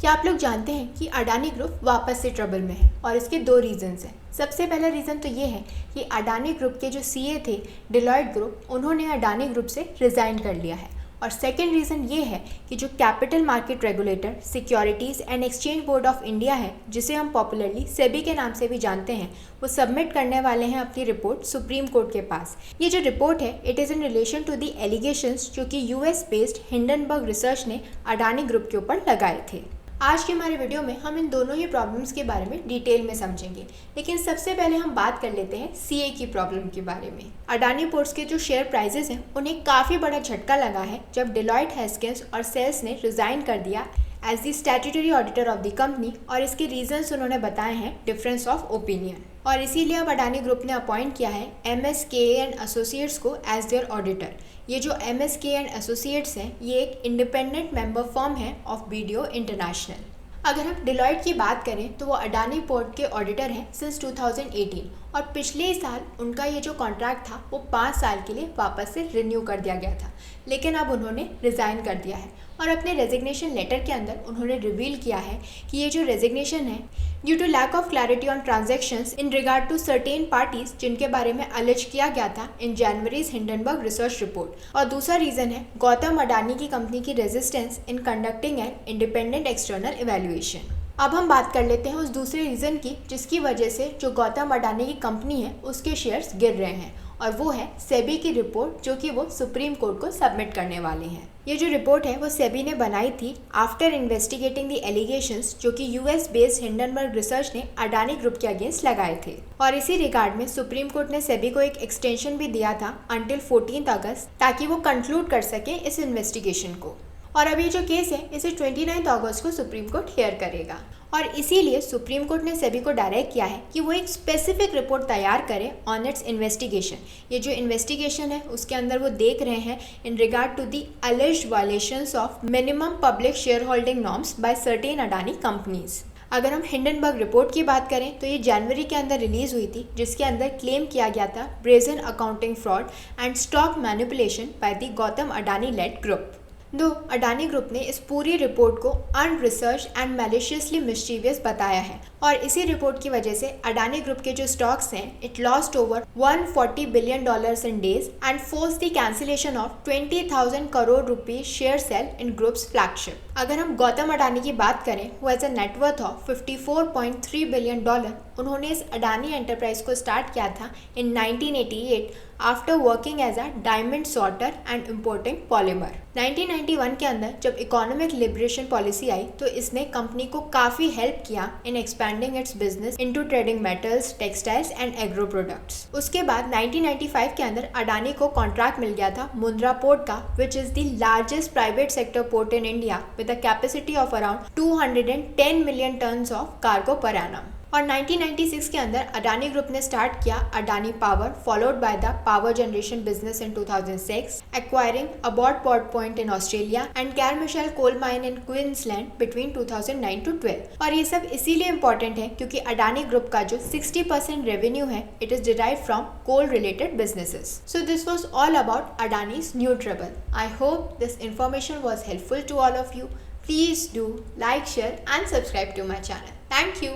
क्या आप लोग जानते हैं कि अडानी ग्रुप वापस से ट्रबल में है और इसके दो रीजंस हैं। सबसे पहला रीज़न तो ये है कि अडानी ग्रुप के जो सीए थे डिलॉयट ग्रुप, उन्होंने अडानी ग्रुप से रिज़ाइन कर लिया है। और सेकंड रीज़न ये है कि जो capital market regulator securities and exchange board of India है, जिसे हम पॉपुलरली सेबी के नाम से भी जानते हैं, वो सबमिट करने वाले हैं अपनी रिपोर्ट सुप्रीम कोर्ट के पास। ये जो रिपोर्ट है it is in relation to the allegations जो कि यूएस बेस्ड हिंडनबर्ग रिसर्च ने अडानी ग्रुप के ऊपर लगाए थे। आज के हमारे वीडियो में हम इन दोनों ही प्रॉब्लम्स के बारे में डिटेल में समझेंगे, लेकिन सबसे पहले हम बात कर लेते हैं सीए की प्रॉब्लम के बारे में। अडानी पोर्ट्स के जो शेयर प्राइसेस हैं उन्हें काफ़ी बड़ा झटका लगा है जब डिलॉयट हेस्किंस और सेल्स ने रिज़ाइन कर दिया as the statutory auditor of the company, और इसके रीजंस उन्होंने बताए हैं डिफरेंस ऑफ ओपिनियन। और इसीलिए अब अडानी ग्रुप ने अपॉइंट किया है MSKA एंड एसोसिएट्स को एज देयर ऑडिटर। ये जो MSKA एंड एसोसिएट्स हैं ये एक इंडिपेंडेंट मेंबर फर्म है ऑफ BDO इंटरनेशनल। अगर हम डिलॉयट की बात करें तो वो अडानी पोर्ट के ऑडिटर हैं सिंस 2018, और पिछले साल उनका ये जो कॉन्ट्रैक्ट था वो 5 साल के लिए वापस से रिन्यू कर दिया गया था, लेकिन अब उन्होंने रिज़ाइन कर दिया है। और अपने रेजिग्नेशन लेटर के अंदर उन्होंने रिवील किया है कि ये जो रेजिग्नेशन है due to lack of clarity on transactions in regard to certain parties जिनके बारे में अलेज किया गया था in January's Hindenburg research report. और दूसरा रीज़न है गौतम अडानी की कंपनी की resistance in conducting an independent external evaluation. अब हम बात कर लेते हैं उस दूसरे रीज़न की जिसकी वजह से जो गौतम अडानी की कंपनी है उसके शेयर्स गिर रहे हैं, और वो है सेबी की रिपोर्ट जो कि वो सुप्रीम कोर्ट को सबमिट करने वाले हैं। ये जो रिपोर्ट है वो सेबी ने बनाई थी आफ्टर इन्वेस्टिगेटिंग द एलिगेशंस जो कि यूएस बेस्ड हिंडनबर्ग रिसर्च ने अडानी ग्रुप के अगेंस्ट लगाए थे। और इसी रिगार्ड में सुप्रीम कोर्ट ने सेबी को एक एक्सटेंशन भी दिया था अंटिल 14 अगस्त, ताकि वो कंक्लूड कर सके इस इन्वेस्टिगेशन को। और अभी जो केस है इसे 29 अगस्त को सुप्रीम कोर्ट हियर करेगा, और इसीलिए सुप्रीम कोर्ट ने सेबी को डायरेक्ट किया है कि वो एक स्पेसिफिक रिपोर्ट तैयार करे ऑन इट्स इन्वेस्टिगेशन। ये जो इन्वेस्टिगेशन है उसके अंदर वो देख रहे हैं in regard to the alleged violations of minimum public share holding norms by certain Adani companies. अगर हम हिंडनबर्ग रिपोर्ट की बात करें तो ये जनवरी के अंदर रिलीज हुई थी, जिसके अंदर क्लेम किया गया था brazen accounting fraud and stock manipulation by the Gautam Adani led group. दो अडानी ग्रुप ने इस पूरी रिपोर्ट को अनरिसर्च एंड मैलिशियसली मिस्चीवियस बताया है, और इसी रिपोर्ट की वजह से अडानी ग्रुप के जो स्टॉक्स हैं it lost over $140 billion in days and force the cancellation of 20,000 crore rupees share sale in group's flagship. अगर हम गौतम अडानी की बात करें who has a net worth of $54.3 billion, उन्होंने इस अडानी एंटरप्राइज को स्टार्ट किया था in 1988 after working as a diamond sorter and importing polymer. 1991 के अंदर जब इकोनॉमिक लिबरेशन पॉलिसी आई तो इसने कंपनी को काफ़ी हेल्प किया in expanding its business into trading metals, textiles and agro products. उसके बाद 1995 के अंदर अडानी को कॉन्ट्रैक्ट मिल गया था मुंद्रा पोर्ट का, which is the largest private sector port in India with a capacity of around 210 million tons of cargo per annum. और 1996 के अंदर अडानी ग्रुप ने स्टार्ट किया Adani power, followed by the power generation business in 2006, acquiring Abbot pot Point in Australia and Carmichael coal mine in Queensland between 2009 to 12। और ये सब इसीलिए important है क्योंकि अडानी ग्रुप का जो 60% रेवेन्यू है it is derived from coal related businesses. So this was all about Adani's new trouble. I hope this information was helpful to all of you. Please do like, share and subscribe to my channel. Thank you.